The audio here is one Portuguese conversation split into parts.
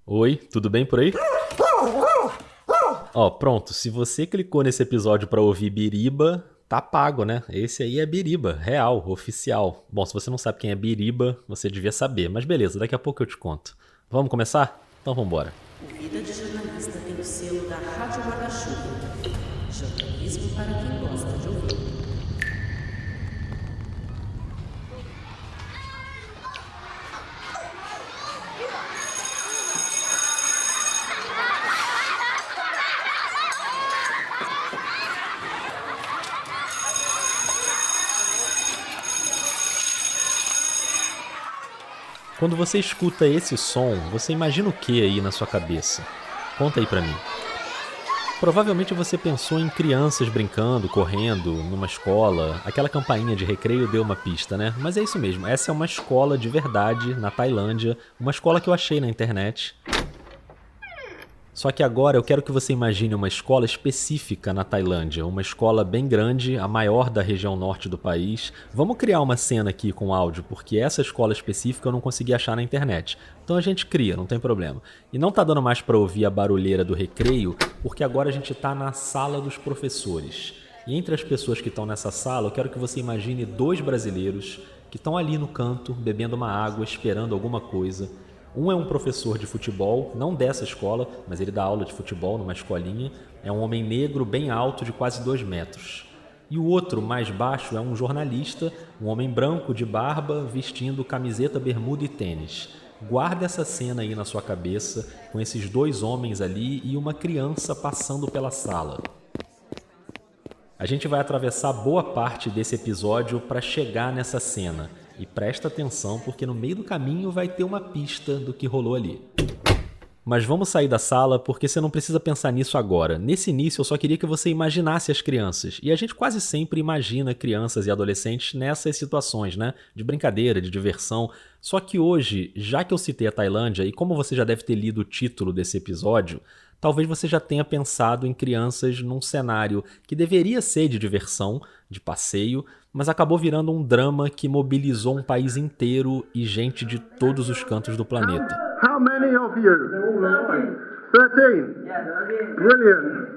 Oi, tudo bem por aí? Ó, pronto, se você clicou nesse episódio pra ouvir Biriba, tá pago, né? Esse aí é Biriba, real, oficial. Bom, se você não sabe quem é Biriba, você devia saber, mas beleza, daqui a pouco eu te conto. Vamos começar? Então vambora. O Vida de Jornalista tem o selo da Rádio Guarda-Chuva. Jornalismo para quem gosta de ouvir. Quando você escuta esse som, você imagina o que aí na sua cabeça? Conta aí pra mim. Provavelmente você pensou em crianças brincando, correndo, numa escola. Aquela campainha de recreio deu uma pista, né? Mas é isso mesmo, essa é uma escola de verdade, na Tailândia. Uma escola que eu achei na internet. Só que agora eu quero que você imagine uma escola específica na Tailândia. Uma escola bem grande, a maior da região norte do país. Vamos criar uma cena aqui com áudio, porque essa escola específica eu não consegui achar na internet. Então a gente cria, não tem problema. E não tá dando mais pra ouvir a barulheira do recreio, porque agora a gente tá na sala dos professores. E entre as pessoas que estão nessa sala, eu quero que você imagine 2 brasileiros que estão ali no canto, bebendo uma água, esperando alguma coisa. Um é um professor de futebol, não dessa escola, mas ele dá aula de futebol numa escolinha. É um homem negro bem alto, de quase 2 metros. E o outro, mais baixo, é um jornalista, um homem branco de barba, vestindo camiseta, bermuda e tênis. Guarda essa cena aí na sua cabeça, com esses 2 homens ali e uma criança passando pela sala. A gente vai atravessar boa parte desse episódio para chegar nessa cena. E presta atenção, porque no meio do caminho vai ter uma pista do que rolou ali. Mas vamos sair da sala, porque você não precisa pensar nisso agora. Nesse início eu só queria que você imaginasse as crianças. E a gente quase sempre imagina crianças e adolescentes nessas situações, né? De brincadeira, de diversão. Só que hoje, já que eu citei a Tailândia, e como você já deve ter lido o título desse episódio, talvez você já tenha pensado em crianças num cenário que deveria ser de diversão, de passeio, mas acabou virando um drama que mobilizou um país inteiro e gente de todos os cantos do planeta. How many of you? 13. Brilliant.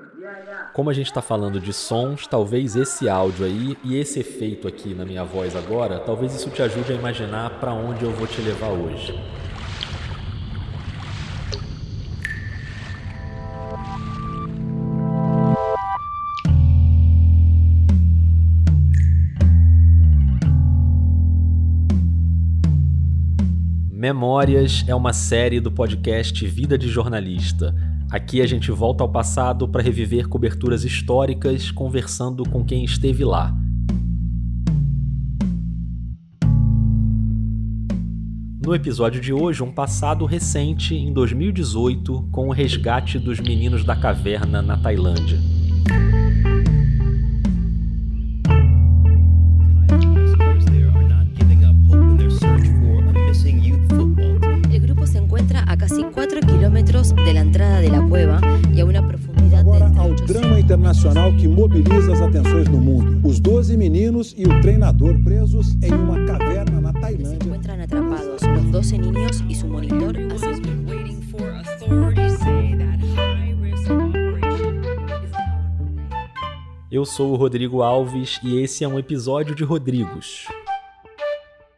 Como a gente está falando de sons, talvez esse áudio aí e esse efeito aqui na minha voz agora, talvez isso te ajude a imaginar para onde eu vou te levar hoje. Memórias é uma série do podcast Vida de Jornalista. Aqui a gente volta ao passado para reviver coberturas históricas, conversando com quem esteve lá. No episódio de hoje, um passado recente, em 2018, com o resgate dos meninos da caverna na Tailândia. Drama internacional que mobiliza as atenções no mundo. Os 12 meninos e o treinador presos em uma caverna na Tailândia. Se encuentran atrapados los 12 niños y su monitor. Eu sou o Rodrigo Alves e esse é um episódio de Rodrigos.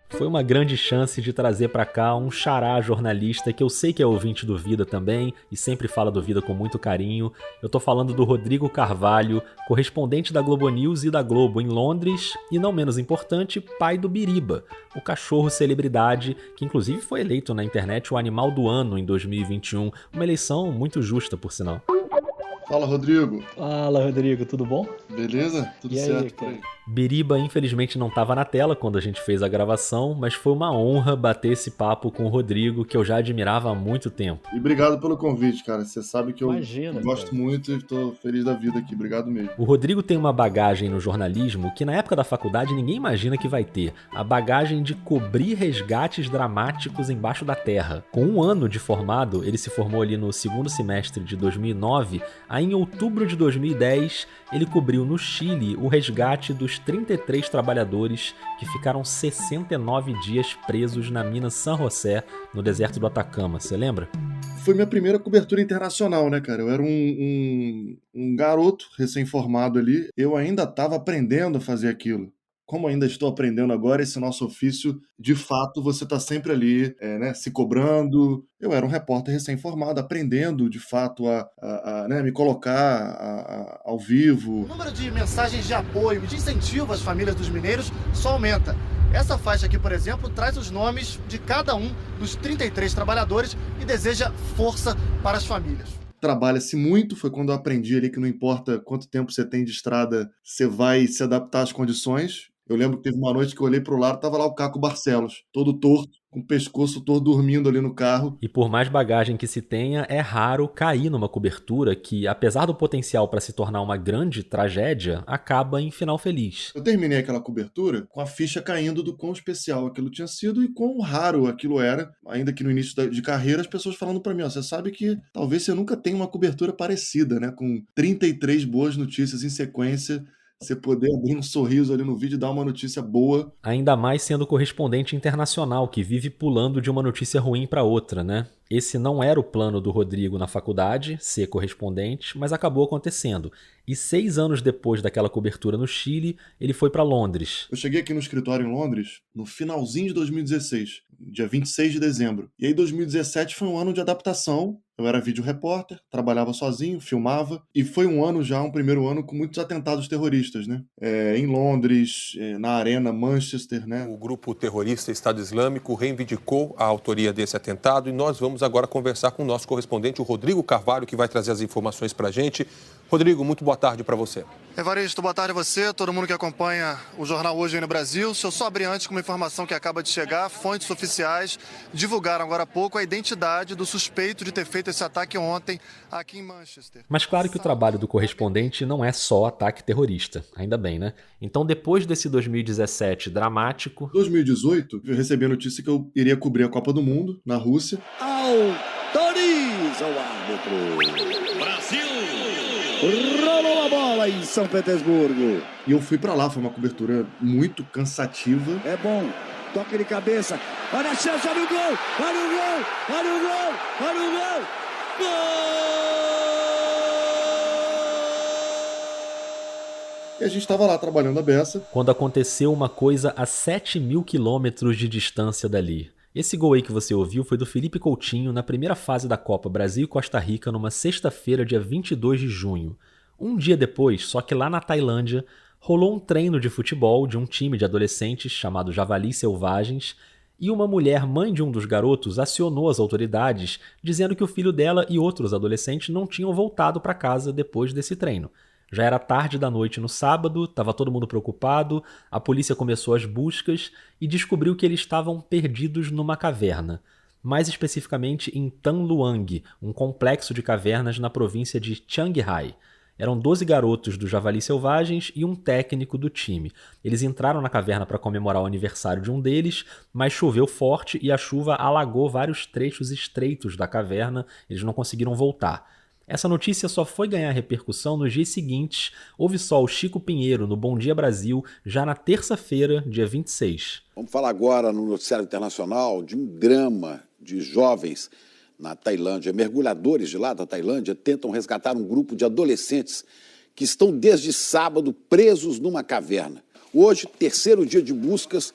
Foi uma grande chance de trazer pra cá um xará jornalista que eu sei que é ouvinte do Vida também e sempre fala do Vida com muito carinho. Eu tô falando do Rodrigo Carvalho, correspondente da Globo News e da Globo em Londres e, não menos importante, pai do Biriba, o cachorro celebridade que inclusive foi eleito na internet o animal do ano em 2021, uma eleição muito justa, por sinal. Fala, Rodrigo. Fala, Rodrigo, tudo bom? Beleza? Tudo E aí, certo cara? por aí. Biriba infelizmente não estava na tela quando a gente fez a gravação, mas foi uma honra bater esse papo com o Rodrigo, que eu já admirava há muito tempo. E obrigado pelo convite, cara. Você sabe que eu Imagina, gosto cara. muito e tô feliz da vida aqui. Obrigado mesmo. O Rodrigo tem uma bagagem no jornalismo que na época da faculdade ninguém imagina que vai ter. A bagagem de cobrir resgates dramáticos embaixo da terra. Com 1 ano de formado, ele se formou ali no 2º semestre de 2009, aí em outubro de 2010 ele cobriu no Chile o resgate dos 33 trabalhadores que ficaram 69 dias presos na mina San José, no deserto do Atacama, você lembra? Foi minha primeira cobertura internacional, né, cara? Eu era um garoto recém-formado ali. Eu ainda estava aprendendo a fazer aquilo. Como ainda estou aprendendo agora, esse nosso ofício, de fato, você está sempre ali, né, se cobrando. Eu era um repórter recém-formado, aprendendo, de fato, né, me colocar ao vivo. O número de mensagens de apoio e de incentivo às famílias dos mineiros só aumenta. Essa faixa aqui, por exemplo, traz os nomes de cada um dos 33 trabalhadores e deseja força para as famílias. Trabalha-se muito, foi quando eu aprendi ali que não importa quanto tempo você tem de estrada, você vai se adaptar às condições. Eu lembro que teve uma noite que eu olhei pro lado, tava lá o Caco Barcelos, todo torto, com o pescoço todo dormindo ali no carro. E por mais bagagem que se tenha, é raro cair numa cobertura que, apesar do potencial para se tornar uma grande tragédia, acaba em final feliz. Eu terminei aquela cobertura com a ficha caindo do quão especial aquilo tinha sido e quão raro aquilo era, ainda que no início de carreira as pessoas falando para mim, ó, você sabe que talvez você nunca tenha uma cobertura parecida, né, com 33 boas notícias em sequência, você poder abrir um sorriso ali no vídeo e dar uma notícia boa. Ainda mais sendo correspondente internacional, que vive pulando de uma notícia ruim para outra, né? Esse não era o plano do Rodrigo na faculdade, ser correspondente, mas acabou acontecendo. E 6 anos depois daquela cobertura no Chile, ele foi para Londres. Eu cheguei aqui no escritório em Londres no finalzinho de 2016, dia 26 de dezembro. E aí 2017 foi um ano de adaptação. Eu era vídeo repórter, trabalhava sozinho, filmava. E foi um primeiro ano com muitos atentados terroristas, né? Em Londres, na Arena Manchester, né? O grupo terrorista Estado Islâmico reivindicou a autoria desse atentado e nós vamos agora conversar com o nosso correspondente, o Rodrigo Carvalho, que vai trazer as informações pra gente. Rodrigo, muito boa tarde para você. Evaristo, boa tarde a você, todo mundo que acompanha o jornal Hoje aí no Brasil. Deixa eu só abrir antes com uma informação que acaba de chegar. Fontes oficiais divulgaram agora há pouco a identidade do suspeito de ter feito esse ataque ontem aqui em Manchester. Mas claro que o trabalho do correspondente não é só ataque terrorista, ainda bem, né? Então depois desse 2017 dramático... 2018, eu recebi a notícia que eu iria cobrir a Copa do Mundo na Rússia. Autoriza o árbitro. Brasil! Rolou a bola em São Petersburgo. E eu fui pra lá, foi uma cobertura muito cansativa. É bom, toque de cabeça. Olha a chance, olha o gol! Olha o gol! Olha o gol! Olha o gol! Gol! E a gente tava lá trabalhando a beça. Quando aconteceu uma coisa a 7.000 quilômetros de distância dali. Esse gol aí que você ouviu foi do Felipe Coutinho na primeira fase da Copa Brasil e Costa Rica numa sexta-feira, dia 22 de junho. Um dia depois, só que lá na Tailândia, rolou um treino de futebol de um time de adolescentes chamado Javalis Selvagens e uma mulher, mãe de um dos garotos, acionou as autoridades dizendo que o filho dela e outros adolescentes não tinham voltado para casa depois desse treino. Já era tarde da noite no sábado, estava todo mundo preocupado, a polícia começou as buscas e descobriu que eles estavam perdidos numa caverna. Mais especificamente em Tan Luang, um complexo de cavernas na província de Chiang Rai. Eram 12 garotos do Javalis Selvagens e um técnico do time. Eles entraram na caverna para comemorar o aniversário de um deles, mas choveu forte e a chuva alagou vários trechos estreitos da caverna, eles não conseguiram voltar. Essa notícia só foi ganhar repercussão nos dias seguintes. Houve só o Chico Pinheiro no Bom Dia Brasil, já na terça-feira, dia 26. Vamos falar agora no noticiário internacional de um drama de jovens na Tailândia. Mergulhadores de lá da Tailândia tentam resgatar um grupo de adolescentes que estão desde sábado presos numa caverna. Hoje, terceiro dia de buscas,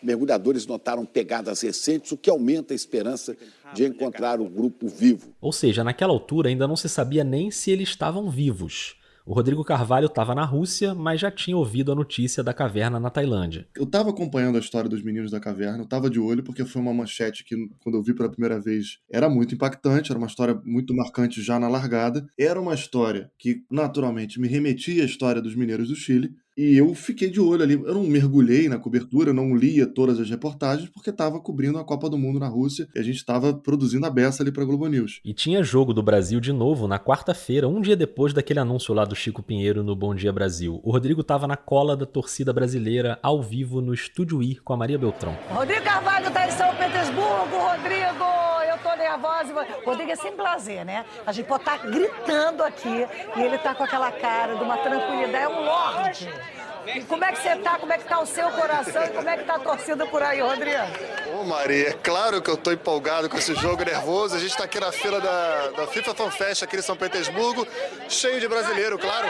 mergulhadores notaram pegadas recentes, o que aumenta a esperança de encontrar o grupo vivo. Ou seja, naquela altura ainda não se sabia nem se eles estavam vivos. O Rodrigo Carvalho estava na Rússia, mas já tinha ouvido a notícia da caverna na Tailândia. Eu estava acompanhando a história dos meninos da caverna, eu estava de olho porque foi uma manchete que, quando eu vi pela primeira vez, era muito impactante, era uma história muito marcante já na largada. Era uma história que, naturalmente, me remetia à história dos mineiros do Chile. E eu fiquei de olho ali, eu não mergulhei na cobertura, eu não lia todas as reportagens, porque estava cobrindo a Copa do Mundo na Rússia e a gente estava produzindo a beça ali para a Globo News. E tinha jogo do Brasil de novo na quarta-feira, um dia depois daquele anúncio lá do Chico Pinheiro no Bom Dia Brasil. O Rodrigo estava na cola da torcida brasileira, ao vivo no Estúdio I, com a Maria Beltrão. Rodrigo Carvalho está em São Petersburgo, Rodrigo! Eu tô nervosa. Rodrigo é sem prazer, né? A gente pode estar gritando aqui e ele tá com aquela cara de uma tranquilidade, é um lorde. E como é que você tá? Como é que tá o seu coração e como é que tá a torcida por aí, Rodrigo? Ô Maria, é claro que eu tô empolgado com esse jogo, nervoso. A gente tá aqui na fila da FIFA Fan Fest aqui em São Petersburgo, cheio de brasileiro, claro.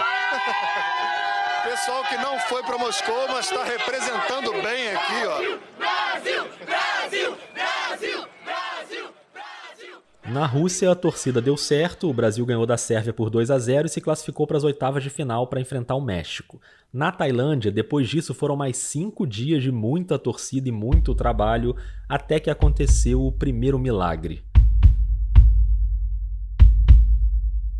Pessoal que não foi para Moscou, mas está representando bem aqui, ó. Brasil! Brasil! Brasil! Brasil! Brasil! Na Rússia, a torcida deu certo, o Brasil ganhou da Sérvia por 2-0 e se classificou para as oitavas de final para enfrentar o México. Na Tailândia, depois disso, foram mais 5 dias de muita torcida e muito trabalho, até que aconteceu o primeiro milagre.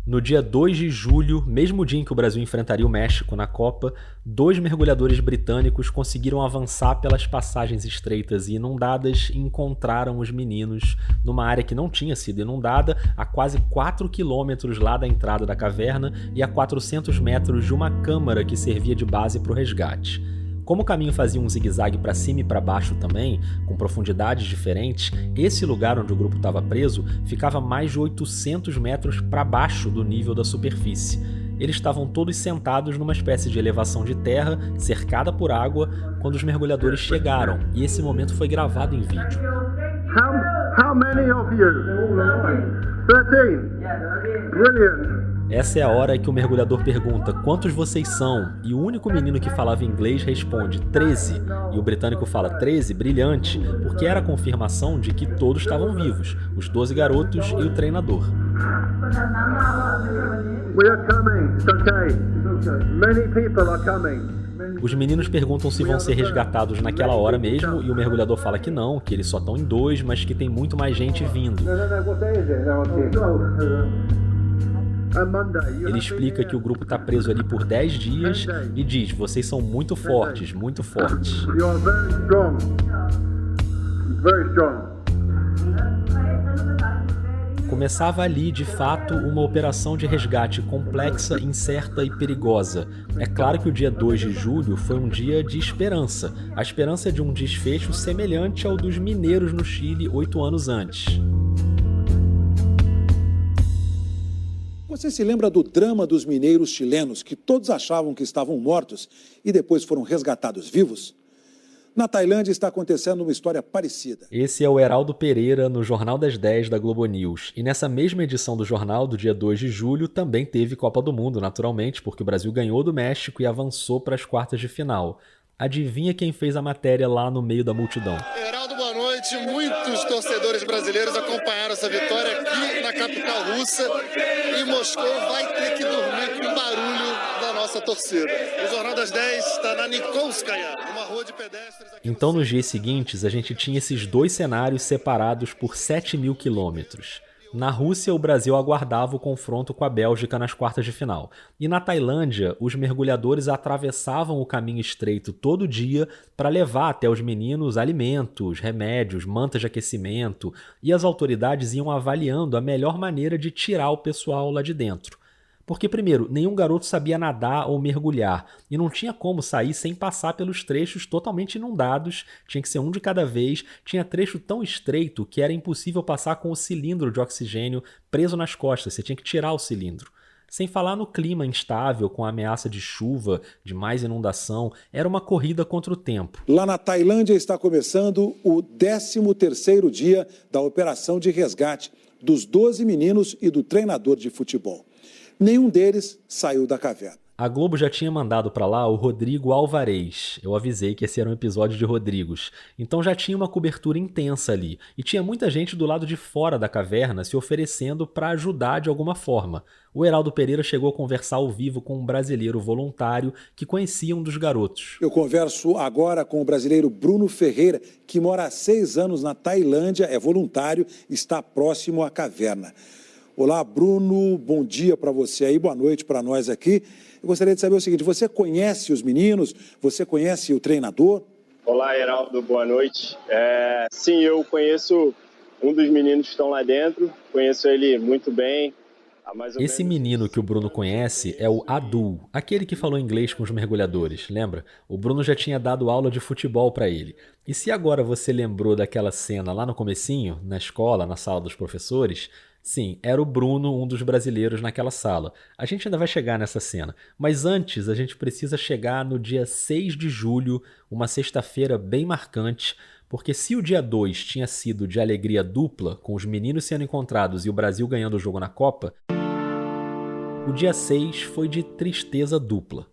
No dia 2 de julho, mesmo dia em que o Brasil enfrentaria o México na Copa, 2 mergulhadores britânicos conseguiram avançar pelas passagens estreitas e inundadas e encontraram os meninos numa área que não tinha sido inundada, a quase 4 quilômetros lá da entrada da caverna e a 400 metros de uma câmara que servia de base para o resgate. Como o caminho fazia um zigue-zague para cima e para baixo também, com profundidades diferentes, esse lugar onde o grupo estava preso ficava mais de 800 metros para baixo do nível da superfície. Eles estavam todos sentados numa espécie de elevação de terra, cercada por água, quando os mergulhadores chegaram, e esse momento foi gravado em vídeo. How many of you? 13. Brilliant. Essa é a hora que o mergulhador pergunta quantos vocês são, e o único menino que falava inglês responde 13, e o britânico fala 13, brilhante, porque era a confirmação de que todos estavam vivos, os 12 garotos e o treinador. We are coming. It's okay. Many people are coming. Os meninos perguntam se vão ser resgatados naquela hora mesmo, e o mergulhador fala que não, que eles só estão em 2, mas que tem muito mais gente vindo. Ele explica que o grupo está preso ali por 10 dias e diz: vocês são muito fortes, muito fortes. You are very strong. Very strong. Começava ali, de fato, uma operação de resgate complexa, incerta e perigosa. É claro que o dia 2 de julho foi um dia de esperança. A esperança de um desfecho semelhante ao dos mineiros no Chile 8 anos antes. Você se lembra do drama dos mineiros chilenos que todos achavam que estavam mortos e depois foram resgatados vivos? Na Tailândia está acontecendo uma história parecida. Esse é o Heraldo Pereira no Jornal das 10 da Globo News. E nessa mesma edição do jornal, do dia 2 de julho, também teve Copa do Mundo, naturalmente, porque o Brasil ganhou do México e avançou para as quartas de final. Adivinha quem fez a matéria lá no meio da multidão? Heraldo, boa noite. Muitos torcedores brasileiros acompanharam essa vitória aqui na capital russa. E Moscou vai ter que dormir com o barulho da nossa torcida. O Jornal das 10 está na Nikolskaya, uma rua de pedestres. Então, nos dias seguintes, a gente tinha esses 2 cenários separados por 7.000 quilômetros. Na Rússia, o Brasil aguardava o confronto com a Bélgica nas quartas de final. E na Tailândia, os mergulhadores atravessavam o caminho estreito todo dia para levar até os meninos alimentos, remédios, mantas de aquecimento, e as autoridades iam avaliando a melhor maneira de tirar o pessoal lá de dentro. Porque, primeiro, nenhum garoto sabia nadar ou mergulhar, e não tinha como sair sem passar pelos trechos totalmente inundados, tinha que ser um de cada vez, tinha trecho tão estreito que era impossível passar com o cilindro de oxigênio preso nas costas, você tinha que tirar o cilindro. Sem falar no clima instável, com a ameaça de chuva, de mais inundação, era uma corrida contra o tempo. Lá na Tailândia está começando o 13º dia da operação de resgate dos 12 meninos e do treinador de futebol. Nenhum deles saiu da caverna. A Globo já tinha mandado para lá o Rodrigo Alvarez. Eu avisei que esse era um episódio de Rodrigos. Então já tinha uma cobertura intensa ali. E tinha muita gente do lado de fora da caverna se oferecendo para ajudar de alguma forma. O Heraldo Pereira chegou a conversar ao vivo com um brasileiro voluntário que conhecia um dos garotos. Eu converso agora com o brasileiro Bruno Ferreira, que mora há 6 anos na Tailândia, é voluntário, está próximo à caverna. Olá, Bruno, bom dia para você aí, boa noite para nós aqui. Eu gostaria de saber o seguinte, você conhece os meninos? Você conhece o treinador? Olá, Heraldo, boa noite. Sim, eu conheço um dos meninos que estão lá dentro, conheço ele muito bem. Esse menino que o Bruno conhece é o Adul, aquele que falou inglês com os mergulhadores, lembra? O Bruno já tinha dado aula de futebol para ele. E se agora você lembrou daquela cena lá no comecinho, na escola, na sala dos professores... Sim, era o Bruno, um dos brasileiros naquela sala. A gente ainda vai chegar nessa cena. Mas antes, a gente precisa chegar no dia 6 de julho, uma sexta-feira bem marcante, porque se o dia 2 tinha sido de alegria dupla, com os meninos sendo encontrados e o Brasil ganhando o jogo na Copa, o dia 6 foi de tristeza dupla.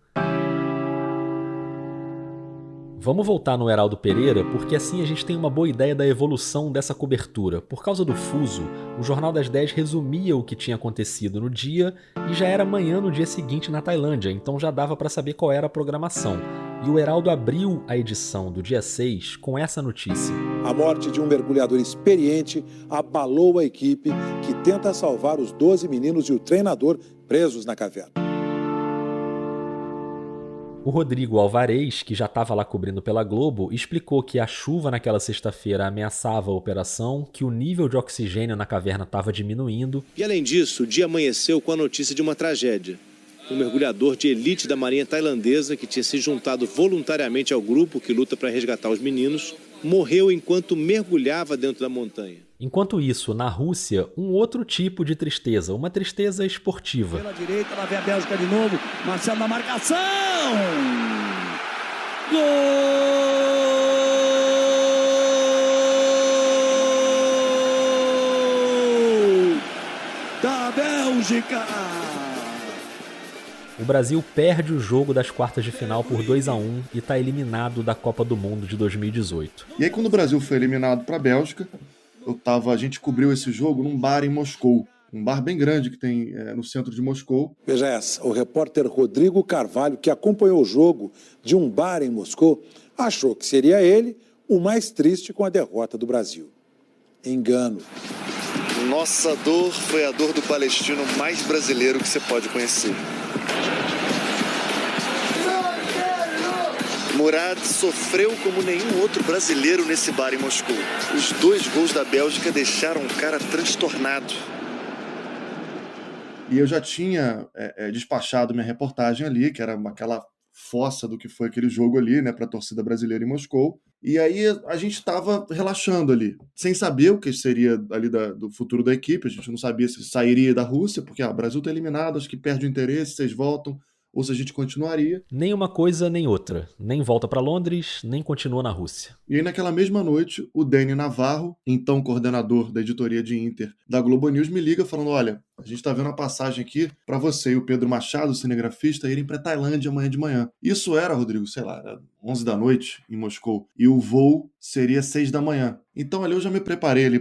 Vamos voltar no Heraldo Pereira, porque assim a gente tem uma boa ideia da evolução dessa cobertura. Por causa do fuso, o Jornal das 10 resumia o que tinha acontecido no dia e já era manhã no dia seguinte na Tailândia, então já dava para saber qual era a programação. E o Heraldo abriu a edição do dia 6 com essa notícia. A morte de um mergulhador experiente abalou a equipe que tenta salvar os 12 meninos e o treinador presos na caverna. O Rodrigo Alvarez, que já estava lá cobrindo pela Globo, explicou que a chuva naquela sexta-feira ameaçava a operação, que o nível de oxigênio na caverna estava diminuindo. E além disso, o dia amanheceu com a notícia de uma tragédia. Um mergulhador de elite da marinha tailandesa, que tinha se juntado voluntariamente ao grupo que luta para resgatar os meninos, morreu enquanto mergulhava dentro da montanha. Enquanto isso, na Rússia, um outro tipo de tristeza, uma tristeza esportiva. Pela direita, lá vem a Bélgica de novo, Marcelo na marcação! Gol da Bélgica! O Brasil perde o jogo das quartas de final por 2-1 e está eliminado da Copa do Mundo de 2018. E aí, quando o Brasil foi eliminado para a Bélgica, a gente cobriu esse jogo num bar em Moscou, um bar bem grande que tem no centro de Moscou. Veja essa, o repórter Rodrigo Carvalho, que acompanhou o jogo de um bar em Moscou, achou que seria ele o mais triste com a derrota do Brasil. Engano. Nossa dor foi a dor do palestino mais brasileiro que você pode conhecer. Murad sofreu como nenhum outro brasileiro nesse bar em Moscou. Os 2 gols da Bélgica deixaram o cara transtornado. E eu já tinha despachado minha reportagem ali, que era aquela fossa do que foi aquele jogo ali, né, para a torcida brasileira em Moscou. E aí a gente estava relaxando ali, sem saber o que seria ali do futuro da equipe. A gente não sabia se sairia da Rússia, porque o Brasil está eliminado, acho que perde o interesse, vocês voltam, ou se a gente continuaria. Nem uma coisa, nem outra. Nem volta para Londres, nem continua na Rússia. E aí naquela mesma noite, o Dani Navarro, então coordenador da editoria de Inter da Globo News, me liga falando: olha, a gente está vendo a passagem aqui para você e o Pedro Machado, cinegrafista, irem para Tailândia amanhã de manhã. Isso era, Rodrigo, sei lá, era 11 da noite em Moscou, e o voo seria 6 da manhã. Então ali eu já me preparei ali,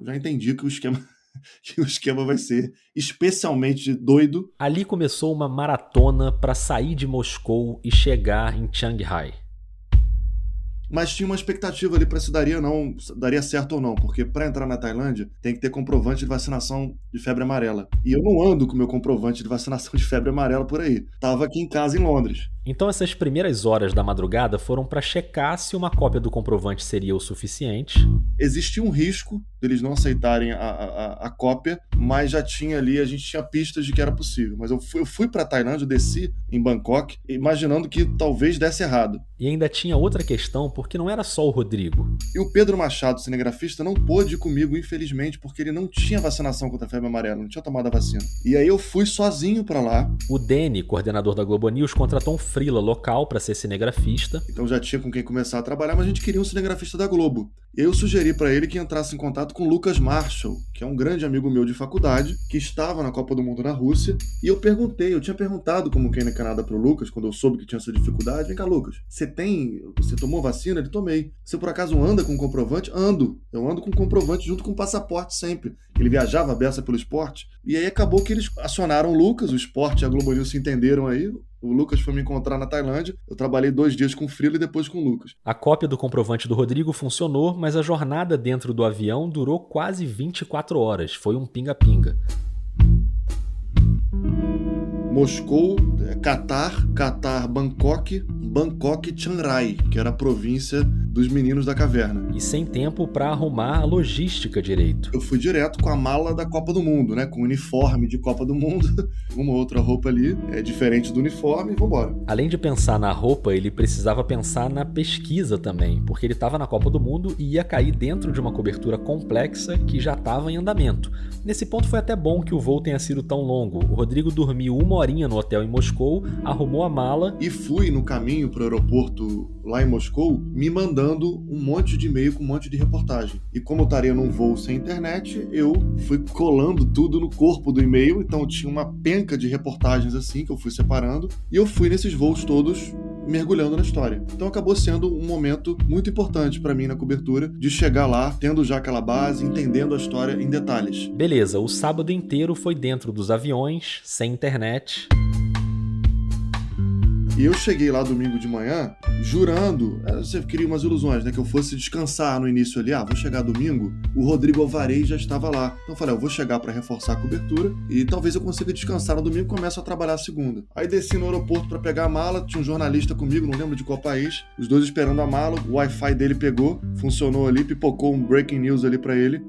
já entendi que o esquema vai ser especialmente doido. Ali começou uma maratona para sair de Moscou e chegar em Shanghai. Mas tinha uma expectativa ali para se daria certo ou não, porque para entrar na Tailândia tem que ter comprovante de vacinação de febre amarela. E eu não ando com meu comprovante de vacinação de febre amarela por aí. Tava aqui em casa em Londres. Então essas primeiras horas da madrugada foram para checar se uma cópia do comprovante seria o suficiente. Existia um risco deles não aceitarem a cópia, mas já tinha ali, a gente tinha pistas de que era possível. Mas eu fui para a Tailândia, eu desci em Bangkok, imaginando que talvez desse errado. E ainda tinha outra questão, porque não era só o Rodrigo. E o Pedro Machado, cinegrafista, não pôde ir comigo, infelizmente, porque ele não tinha vacinação contra a febre amarela, não tinha tomado a vacina. E aí eu fui sozinho para lá. O Dani, coordenador da Globo News, contratou um freela local para ser cinegrafista. Então já tinha com quem começar a trabalhar, mas a gente queria um cinegrafista da Globo. E eu sugeri para ele que entrasse em contato com o Lucas Marshall, que é um grande amigo meu de faculdade, que estava na Copa do Mundo na Rússia. E eu tinha perguntado como quem na Canadá pro Lucas, quando eu soube que tinha essa dificuldade: vem cá, Lucas, você tomou vacina? Ele: tomei. Você por acaso anda com comprovante? Ando. Eu ando com comprovante junto com passaporte sempre. Ele viajava a beça pelo esporte. E aí acabou que eles acionaram o Lucas, o esporte e a Globo News se entenderam aí. O Lucas foi me encontrar na Tailândia, eu trabalhei 2 dias com o freela e depois com o Lucas. A cópia do comprovante do Rodrigo funcionou, mas a jornada dentro do avião durou quase 24 horas. Foi um pinga-pinga. Moscou, Catar, Bangkok, Chiang Rai, que era a província dos meninos da caverna. E sem tempo para arrumar a logística direito. Eu fui direto com a mala da Copa do Mundo, né? Com o uniforme de Copa do Mundo, uma outra roupa ali, diferente do uniforme, e vambora. Além de pensar na roupa, ele precisava pensar na pesquisa também, porque ele estava na Copa do Mundo e ia cair dentro de uma cobertura complexa que já estava em andamento. Nesse ponto foi até bom que o voo tenha sido tão longo. O Rodrigo dormiu 1 horinha no hotel em Moscou, arrumou a mala e fui no caminho para o aeroporto lá em Moscou, me mandando um monte de e-mail com um monte de reportagem. E como eu estaria num voo sem internet, eu fui colando tudo no corpo do e-mail, então tinha uma penca de reportagens assim, que eu fui separando, e eu fui nesses voos todos mergulhando na história. Então acabou sendo um momento muito importante para mim na cobertura, de chegar lá, tendo já aquela base, entendendo a história em detalhes. Beleza, o sábado inteiro foi dentro dos aviões, sem internet. E eu cheguei lá domingo de manhã, jurando, você cria umas ilusões, né? Que eu fosse descansar no início ali, vou chegar domingo, o Rodrigo Alvarez já estava lá. Então eu falei, eu vou chegar para reforçar a cobertura e talvez eu consiga descansar no domingo e começo a trabalhar a segunda. Aí desci no aeroporto para pegar a mala, tinha um jornalista comigo, não lembro de qual país, os dois esperando a mala, o Wi-Fi dele pegou, funcionou ali, pipocou um breaking news ali para ele.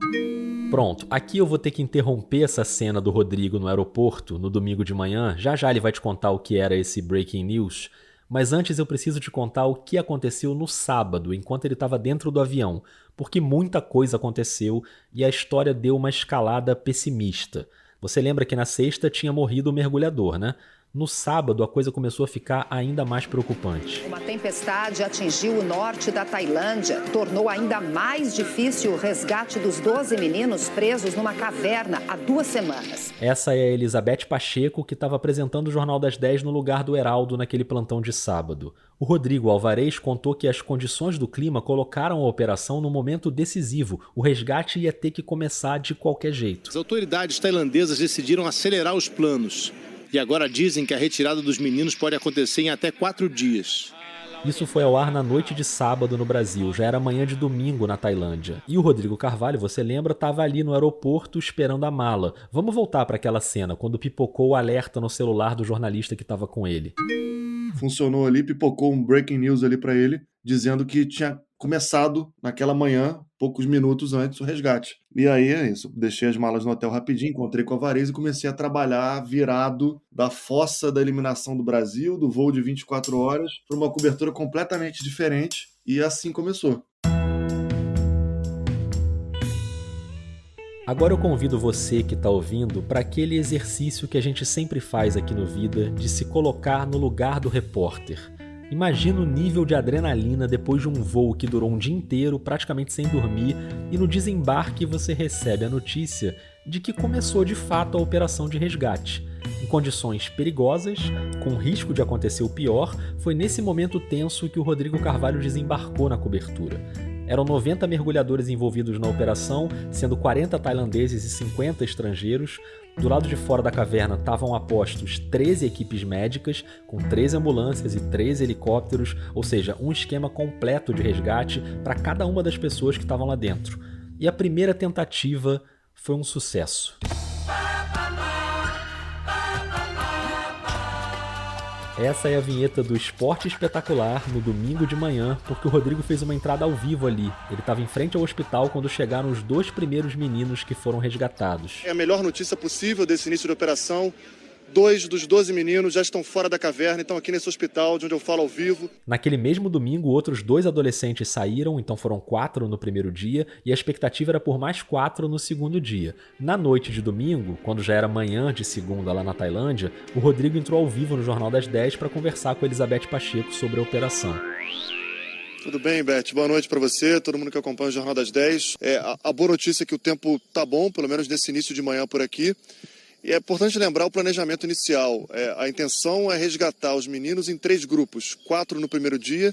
Pronto, aqui eu vou ter que interromper essa cena do Rodrigo no aeroporto, no domingo de manhã. Já ele vai te contar o que era esse breaking news, mas antes eu preciso te contar o que aconteceu no sábado, enquanto ele estava dentro do avião, porque muita coisa aconteceu e a história deu uma escalada pessimista. Você lembra que na sexta tinha morrido o mergulhador, né? No sábado, a coisa começou a ficar ainda mais preocupante. Uma tempestade atingiu o norte da Tailândia, tornou ainda mais difícil o resgate dos 12 meninos presos numa caverna há 2 semanas. Essa é a Elizabeth Pacheco, que estava apresentando o Jornal das 10 no lugar do Heraldo naquele plantão de sábado. O Rodrigo Alvarez contou que as condições do clima colocaram a operação num momento decisivo. O resgate ia ter que começar de qualquer jeito. As autoridades tailandesas decidiram acelerar os planos. E agora dizem que a retirada dos meninos pode acontecer em até 4 dias. Isso foi ao ar na noite de sábado no Brasil, já era manhã de domingo na Tailândia. E o Rodrigo Carvalho, você lembra, estava ali no aeroporto esperando a mala. Vamos voltar para aquela cena, quando pipocou o alerta no celular do jornalista que estava com ele. Funcionou ali, pipocou um breaking news ali para ele, dizendo que tinha começado naquela manhã, poucos minutos antes, o resgate. E aí é isso, deixei as malas no hotel rapidinho, encontrei com o Alvarez e comecei a trabalhar virado da fossa da eliminação do Brasil, do voo de 24 horas, para uma cobertura completamente diferente, e assim começou. Agora eu convido você que está ouvindo para aquele exercício que a gente sempre faz aqui no Vida, de se colocar no lugar do repórter. Imagina o nível de adrenalina depois de um voo que durou um dia inteiro, praticamente sem dormir, e no desembarque você recebe a notícia de que começou de fato a operação de resgate. Em condições perigosas, com risco de acontecer o pior, foi nesse momento tenso que o Rodrigo Carvalho desembarcou na cobertura. Eram 90 mergulhadores envolvidos na operação, sendo 40 tailandeses e 50 estrangeiros. Do lado de fora da caverna estavam a postos 13 equipes médicas, com 13 ambulâncias e 13 helicópteros, ou seja, um esquema completo de resgate para cada uma das pessoas que estavam lá dentro. E a primeira tentativa foi um sucesso. Essa é a vinheta do Esporte Espetacular no domingo de manhã, porque o Rodrigo fez uma entrada ao vivo ali. Ele estava em frente ao hospital quando chegaram os 2 primeiros meninos que foram resgatados. É a melhor notícia possível desse início de operação. 2 dos 12 meninos já estão fora da caverna, estão aqui nesse hospital de onde eu falo ao vivo. Naquele mesmo domingo, outros 2 adolescentes saíram, então foram 4 no primeiro dia, e a expectativa era por mais 4 no segundo dia. Na noite de domingo, quando já era manhã de segunda lá na Tailândia, o Rodrigo entrou ao vivo no Jornal das 10 para conversar com a Elizabeth Pacheco sobre a operação. Tudo bem, Beth? Boa noite para você, todo mundo que acompanha o Jornal das 10. A boa notícia é que o tempo tá bom, pelo menos nesse início de manhã por aqui. E é importante lembrar o planejamento inicial. A intenção é resgatar os meninos em 3 grupos. 4 no primeiro dia,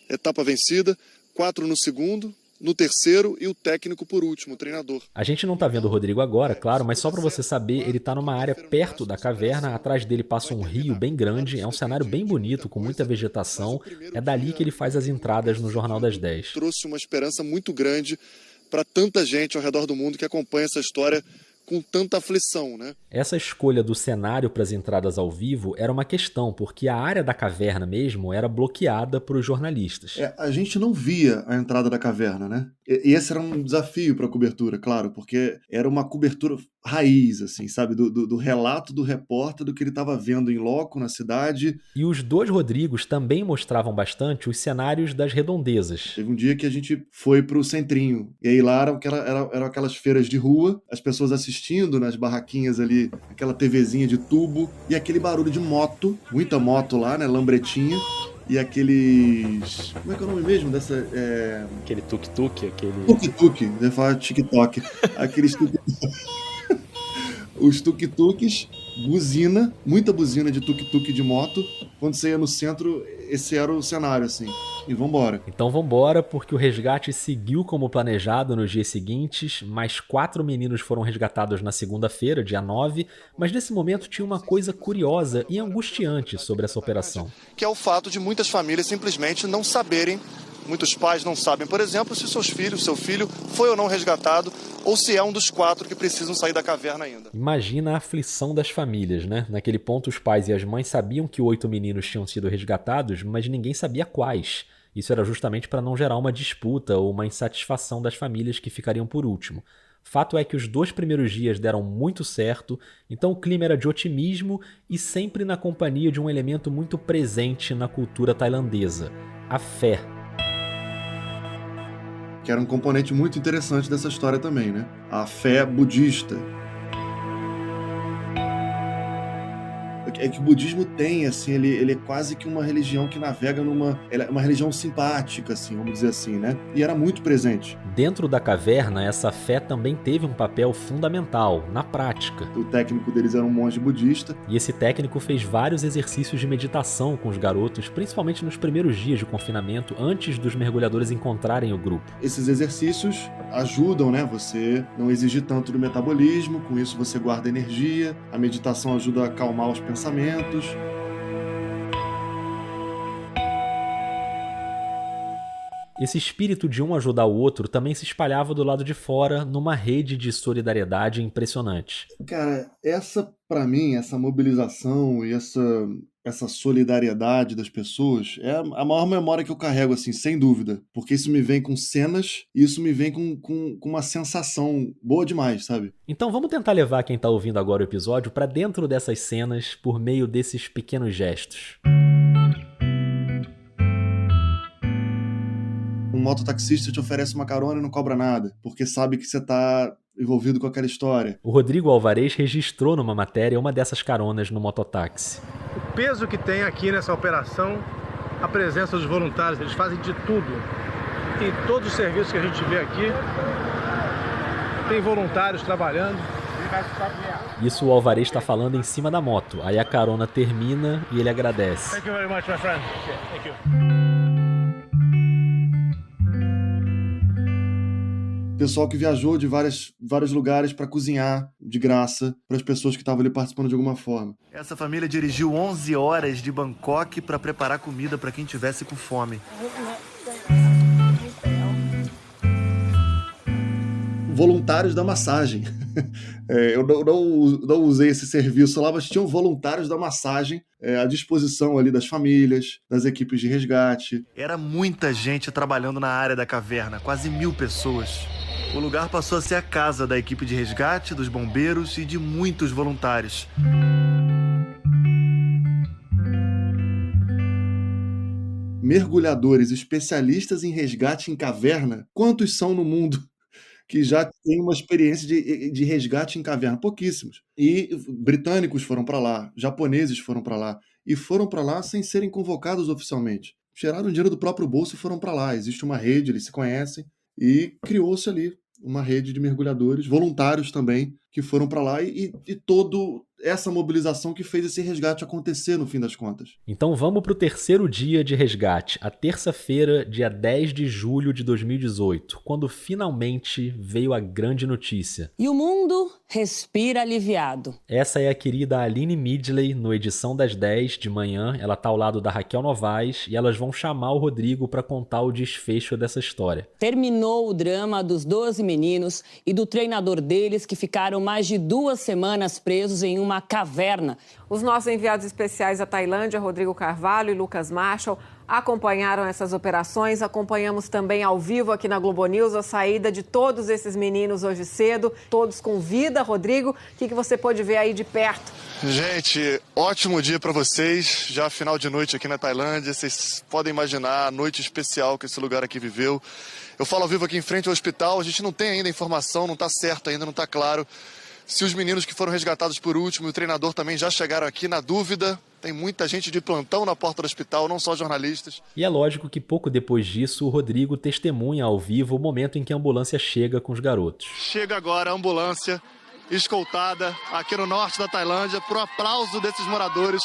etapa vencida, 4 no segundo, no terceiro e o técnico por último, o treinador. A gente não tá vendo o Rodrigo agora, claro, mas só para você saber, ele tá numa área perto da caverna, atrás dele passa um rio bem grande, é um cenário bem bonito, com muita vegetação, é dali que ele faz as entradas no Jornal das 10. Trouxe uma esperança muito grande para tanta gente ao redor do mundo que acompanha essa história com tanta aflição, né? Essa escolha do cenário para as entradas ao vivo era uma questão, porque a área da caverna mesmo era bloqueada para os jornalistas. A gente não via a entrada da caverna, né? E esse era um desafio para a cobertura, claro, porque era uma cobertura raiz, assim, sabe? Do relato do repórter, do que ele estava vendo em loco na cidade. E os 2 Rodrigos também mostravam bastante os cenários das redondezas. Teve um dia que a gente foi pro Centrinho, e aí lá eram aquelas feiras de rua, as pessoas assistindo nas barraquinhas ali, aquela TVzinha de tubo, e aquele barulho de moto, muita moto lá, né, lambretinha, e aqueles... Como é que é o nome mesmo dessa... Aquele tuk-tuk, aquele... Tuk-tuk, eu ia falar TikTok. Aqueles tuk-tuk. Os tuk-tuks, buzina, muita buzina de tuk-tuk de moto. Quando você ia no centro, esse era o cenário, assim. E vambora. Então vambora, porque o resgate seguiu como planejado nos dias seguintes. Mais 4 meninos foram resgatados na segunda-feira, dia 9. Mas nesse momento tinha uma coisa curiosa e angustiante sobre essa operação. Que é o fato de muitas famílias simplesmente não saberem. Muitos pais não sabem, por exemplo, se seu filho foi ou não resgatado, ou se é um dos 4 que precisam sair da caverna ainda. Imagina a aflição das famílias, né? Naquele ponto, os pais e as mães sabiam que 8 meninos tinham sido resgatados, mas ninguém sabia quais. Isso era justamente para não gerar uma disputa ou uma insatisfação das famílias que ficariam por último. Fato é que os 2 primeiros dias deram muito certo, então o clima era de otimismo e sempre na companhia de um elemento muito presente na cultura tailandesa: a fé. Que era um componente muito interessante dessa história também, né? A fé budista. É que o budismo tem, assim, ele é quase que uma religião que navega é uma religião simpática, assim, vamos dizer assim, né? E era muito presente. Dentro da caverna, essa fé também teve um papel fundamental, na prática. O técnico deles era um monge budista. E esse técnico fez vários exercícios de meditação com os garotos, principalmente nos primeiros dias de confinamento, antes dos mergulhadores encontrarem o grupo. Esses exercícios ajudam, né? Você não exigir tanto do metabolismo, com isso você guarda energia, a meditação ajuda a acalmar os pensamentos. Esse espírito de um ajudar o outro também se espalhava do lado de fora numa rede de solidariedade impressionante. Cara, pra mim, essa mobilização e essa solidariedade das pessoas é a maior memória que eu carrego, assim, sem dúvida. Porque isso me vem com cenas e isso me vem com uma sensação boa demais, sabe? Então vamos tentar levar quem tá ouvindo agora o episódio pra dentro dessas cenas por meio desses pequenos gestos. Um mototaxista te oferece uma carona e não cobra nada, porque sabe que você tá envolvido com aquela história. O Rodrigo Alvarez registrou numa matéria uma dessas caronas no mototáxi. O peso que tem aqui nessa operação, a presença dos voluntários, eles fazem de tudo. Em todos os serviços que a gente vê aqui, tem voluntários trabalhando. Isso o Alvarez está falando em cima da moto. Aí a carona termina e ele agradece. Thank you very much, my friend. Thank you. Pessoal que viajou de vários lugares para cozinhar de graça para as pessoas que estavam ali participando de alguma forma. Essa família dirigiu 11 horas de Bangkok para preparar comida para quem tivesse com fome. Voluntários da massagem. Eu não usei esse serviço lá, mas tinham voluntários da massagem à disposição ali das famílias, das equipes de resgate. Era muita gente trabalhando na área da caverna, quase 1000 pessoas. O lugar passou a ser a casa da equipe de resgate, dos bombeiros e de muitos voluntários. Mergulhadores especialistas em resgate em caverna, quantos são no mundo que já tem uma experiência de resgate em caverna? Pouquíssimos. E britânicos foram para lá, japoneses foram para lá, e foram para lá sem serem convocados oficialmente. Tiraram o dinheiro do próprio bolso e foram para lá. Existe uma rede, eles se conhecem, e criou-se ali uma rede de mergulhadores, voluntários também, que foram para lá e toda essa mobilização que fez esse resgate acontecer no fim das contas. Então vamos para o terceiro dia de resgate, a terça-feira, dia 10 de julho de 2018, quando finalmente veio a grande notícia. E o mundo respira aliviado. Essa é a querida Aline Midley, no Edição das 10 de manhã. Ela tá ao lado da Raquel Novaes e elas vão chamar o Rodrigo para contar o desfecho dessa história. Terminou o drama dos 12 meninos e do treinador deles que ficaram mais de 2 semanas presos em uma caverna. Os nossos enviados especiais à Tailândia, Rodrigo Carvalho e Lucas Marshall, acompanharam essas operações. Acompanhamos também ao vivo aqui na Globo News a saída de todos esses meninos hoje cedo, todos com vida. Rodrigo, o que você pôde ver aí de perto? Gente, ótimo dia para vocês, já final de noite aqui na Tailândia. Vocês podem imaginar a noite especial que esse lugar aqui viveu. Eu falo ao vivo aqui em frente ao hospital, a gente não tem ainda informação, não está certo ainda, não está claro se os meninos que foram resgatados por último e o treinador também já chegaram aqui. Na dúvida, tem muita gente de plantão na porta do hospital, não só jornalistas. E é lógico que pouco depois disso, o Rodrigo testemunha ao vivo o momento em que a ambulância chega com os garotos. Chega agora a ambulância escoltada aqui no norte da Tailândia por aplauso desses moradores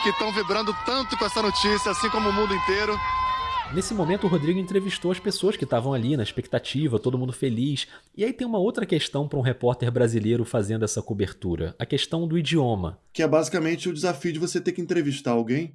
que estão vibrando tanto com essa notícia, assim como o mundo inteiro. Nesse momento, o Rodrigo entrevistou as pessoas que estavam ali na expectativa, todo mundo feliz. E aí tem uma outra questão para um repórter brasileiro fazendo essa cobertura, a questão do idioma. Que é basicamente o desafio de você ter que entrevistar alguém.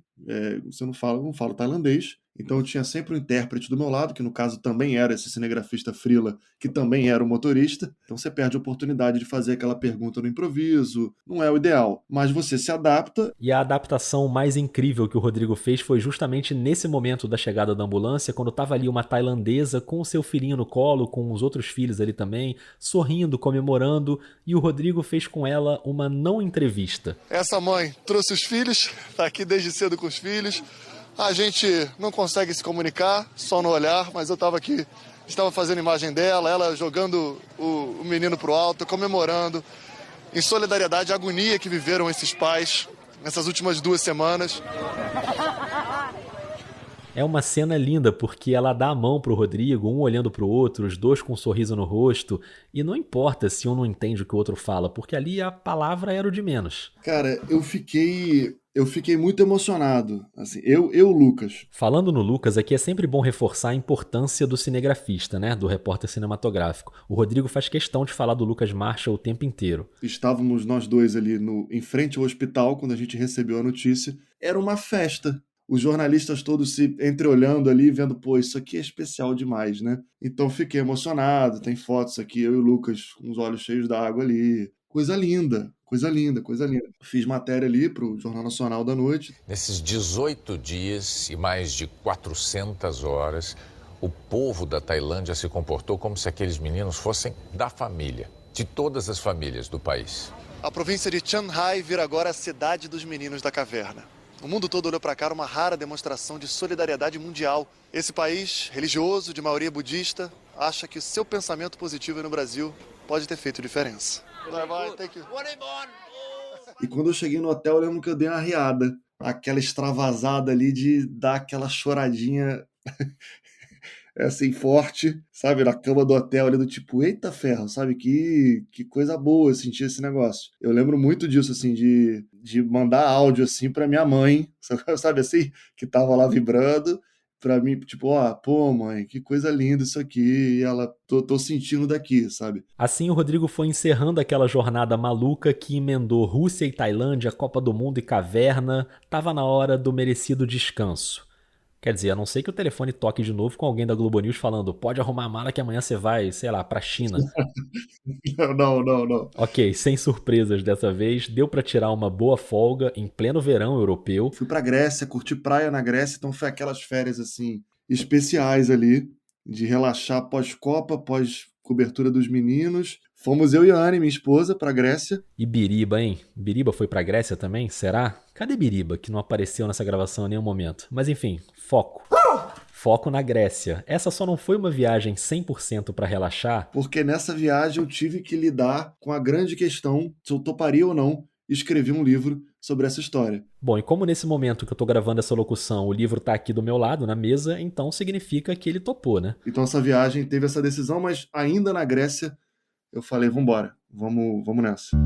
Você não fala tailandês, então eu tinha sempre um intérprete do meu lado, que no caso também era esse cinegrafista freela, que também era o motorista. Então você perde a oportunidade de fazer aquela pergunta no improviso, não é o ideal, mas você se adapta. E a adaptação mais incrível que o Rodrigo fez foi justamente nesse momento da chegada da ambulância, quando estava ali uma tailandesa com o seu filhinho no colo, com os outros filhos ali também, sorrindo, comemorando, e o Rodrigo fez com ela uma não entrevista. Essa mãe trouxe os filhos, está aqui desde cedo com os filhos. A gente não consegue se comunicar, só no olhar, mas eu estava aqui, estava fazendo imagem dela, ela jogando o menino pro alto, comemorando, em solidariedade à agonia que viveram esses pais nessas últimas 2 semanas. É uma cena linda, porque ela dá a mão pro Rodrigo, um olhando pro outro, os dois com um sorriso no rosto, e não importa se um não entende o que o outro fala, porque ali a palavra era o de menos. Cara, eu fiquei muito emocionado, assim, eu, Lucas. Falando no Lucas, aqui é sempre bom reforçar a importância do cinegrafista, né, do repórter cinematográfico. O Rodrigo faz questão de falar do Lucas Marshall o tempo inteiro. Estávamos nós dois ali em frente ao hospital, quando a gente recebeu a notícia. Era uma festa. Os jornalistas todos se entreolhando ali, vendo, pô, isso aqui é especial demais, né? Então fiquei emocionado, tem fotos aqui, eu e o Lucas com os olhos cheios d'água ali. Coisa linda, coisa linda, coisa linda. Fiz matéria ali pro Jornal Nacional da Noite. Nesses 18 dias e mais de 400 horas, o povo da Tailândia se comportou como se aqueles meninos fossem da família, de todas as famílias do país. A província de Chiang Rai vira agora a cidade dos meninos da caverna. O mundo todo olhou para cá, uma rara demonstração de solidariedade mundial. Esse país, religioso, de maioria budista, acha que o seu pensamento positivo no Brasil pode ter feito diferença. E quando eu cheguei no hotel, eu lembro que eu dei uma riada. Aquela extravasada ali de dar aquela choradinha assim, forte, sabe? Na cama do hotel ali do tipo, eita ferro, sabe? Que coisa boa sentir esse negócio. Eu lembro muito disso, assim, de mandar áudio, assim, pra minha mãe, sabe assim? Que tava lá vibrando, pra mim, tipo, pô, mãe, que coisa linda isso aqui, e ela, tô sentindo daqui, sabe? Assim, o Rodrigo foi encerrando aquela jornada maluca que emendou Rússia e Tailândia, Copa do Mundo e caverna, tava na hora do merecido descanso. Quer dizer, a não ser que o telefone toque de novo com alguém da Globo News falando, pode arrumar a mala que amanhã você vai, sei lá, pra China. Não. Ok, sem surpresas dessa vez, deu pra tirar uma boa folga em pleno verão europeu. Fui pra Grécia, curti praia na Grécia, então foi aquelas férias, assim, especiais ali, de relaxar pós-Copa, pós-cobertura dos meninos. Fomos eu e a Anne, minha esposa, pra Grécia. E Biriba, hein? Biriba foi pra Grécia também? Será? Cadê Biriba, que não apareceu nessa gravação em nenhum momento? Mas enfim, foco. Foco na Grécia. Essa só não foi uma viagem 100% pra relaxar. Porque nessa viagem eu tive que lidar com a grande questão se eu toparia ou não escrever um livro sobre essa história. Bom, e como nesse momento que eu tô gravando essa locução, o livro tá aqui do meu lado, na mesa, então significa que ele topou, né? Então essa viagem teve essa decisão, mas ainda na Grécia eu falei, vambora, vamos nessa.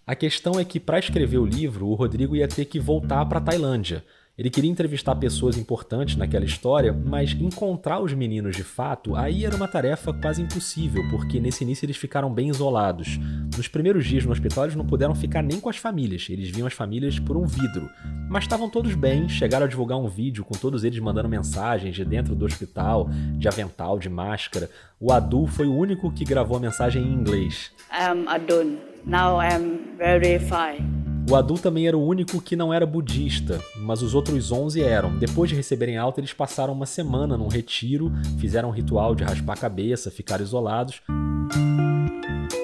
A questão é que para escrever o livro, o Rodrigo ia ter que voltar para a Tailândia. Ele queria entrevistar pessoas importantes naquela história, mas encontrar os meninos de fato, aí era uma tarefa quase impossível, porque nesse início eles ficaram bem isolados. Nos primeiros dias no hospital eles não puderam ficar nem com as famílias, eles viam as famílias por um vidro. Mas estavam todos bem, chegaram a divulgar um vídeo com todos eles mandando mensagens de dentro do hospital, de avental, de máscara. O Adu foi o único que gravou a mensagem em inglês. I'm Adun. Now I'm very fine. O Adu também era o único que não era budista, mas os outros 11 eram. Depois de receberem alta, eles passaram uma semana num retiro, fizeram um ritual de raspar a cabeça, ficaram isolados.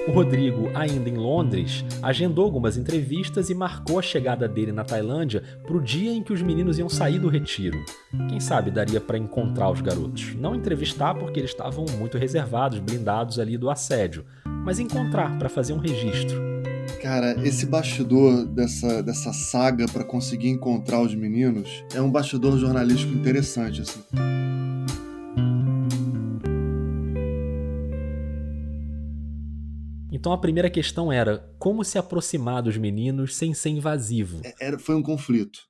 O Rodrigo, ainda em Londres, agendou algumas entrevistas e marcou a chegada dele na Tailândia para o dia em que os meninos iam sair do retiro. Quem sabe daria para encontrar os garotos. Não entrevistar porque eles estavam muito reservados, blindados ali do assédio, mas encontrar para fazer um registro. Cara, esse bastidor dessa saga para conseguir encontrar os meninos é um bastidor jornalístico interessante, assim. Então a primeira questão era como se aproximar dos meninos sem ser invasivo. Foi um conflito.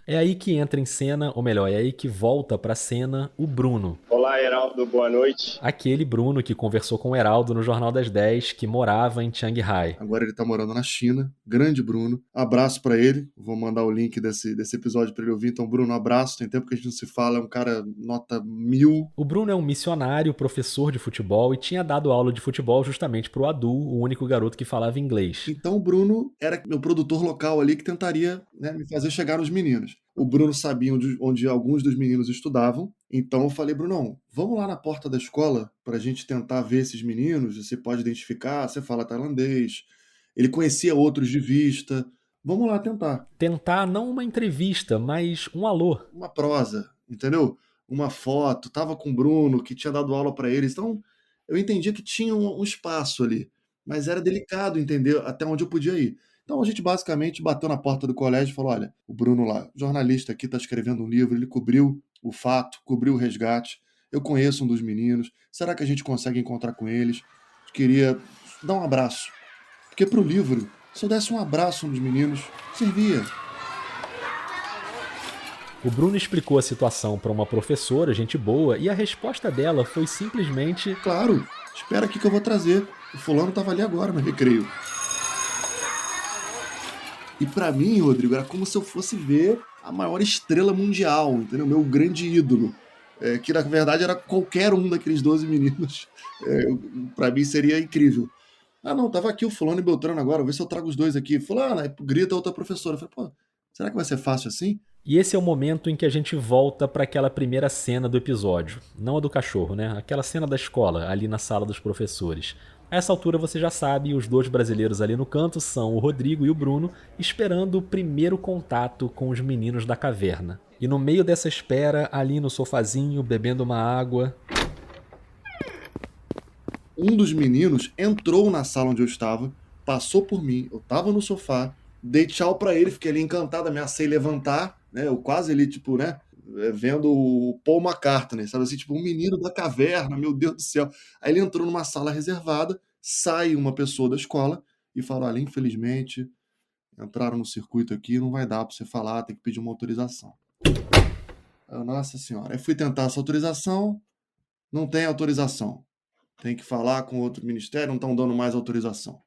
É aí que entra em cena, ou melhor, é aí que volta pra cena o Bruno. Olá, Heraldo, boa noite. Aquele Bruno que conversou com o Heraldo no Jornal das 10, que morava em Chiang Rai. Agora ele tá morando na China. Grande Bruno. Abraço pra ele. Vou mandar o link desse episódio pra ele ouvir. Então, Bruno, abraço. Tem tempo que a gente não se fala. É um cara nota 1000. O Bruno é um missionário, professor de futebol e tinha dado aula de futebol justamente pro Adu, o único garoto que falava inglês. Então o Bruno era meu produtor local ali que tentaria, né, me fazer chegar nos meninos. O Bruno sabia onde alguns dos meninos estudavam, então eu falei, Brunão, vamos lá na porta da escola pra gente tentar ver esses meninos, você pode identificar, você fala tailandês, ele conhecia outros de vista, vamos lá tentar. Tentar não uma entrevista, mas um alô. Uma prosa, entendeu? Uma foto, tava com o Bruno, que tinha dado aula pra eles, então eu entendia que tinha um espaço ali, mas era delicado entender até onde eu podia ir. Então a gente basicamente bateu na porta do colégio e falou, olha, o Bruno lá, jornalista aqui, está escrevendo um livro, ele cobriu o fato, cobriu o resgate, eu conheço um dos meninos, será que a gente consegue encontrar com eles? Eu queria dar um abraço, porque pro livro, se eu desse um abraço nos meninos, servia. O Bruno explicou a situação para uma professora, gente boa, e a resposta dela foi simplesmente... Claro, espera aqui que eu vou trazer, o fulano estava ali agora no recreio. E pra mim, Rodrigo, era como se eu fosse ver a maior estrela mundial, entendeu? Meu grande ídolo. Que na verdade era qualquer um daqueles 12 meninos. Pra mim seria incrível. Ah, não, tava aqui o fulano e Beltrano agora, vou ver se eu trago os dois aqui. Fulano, aí grita a outra professora. Eu falei, pô, será que vai ser fácil assim? E esse é o momento em que a gente volta para aquela primeira cena do episódio. Não a do cachorro, né? Aquela cena da escola, ali na sala dos professores. A essa altura você já sabe, os dois brasileiros ali no canto são o Rodrigo e o Bruno, esperando o primeiro contato com os meninos da caverna. E no meio dessa espera, ali no sofazinho, bebendo uma água... Um dos meninos entrou na sala onde eu estava, passou por mim, eu tava no sofá, dei tchau pra ele, fiquei ali encantado, ameacei levantar, né? Eu quase ali, tipo, né? Vendo o Paul McCartney, sabe assim, tipo, um menino da caverna, meu Deus do céu. Aí ele entrou numa sala reservada, sai uma pessoa da escola e fala, olha, infelizmente, entraram no circuito aqui, não vai dar pra você falar, tem que pedir uma autorização. Eu, nossa senhora, aí fui tentar essa autorização, não tem autorização. Tem que falar com outro ministério, não estão dando mais autorização.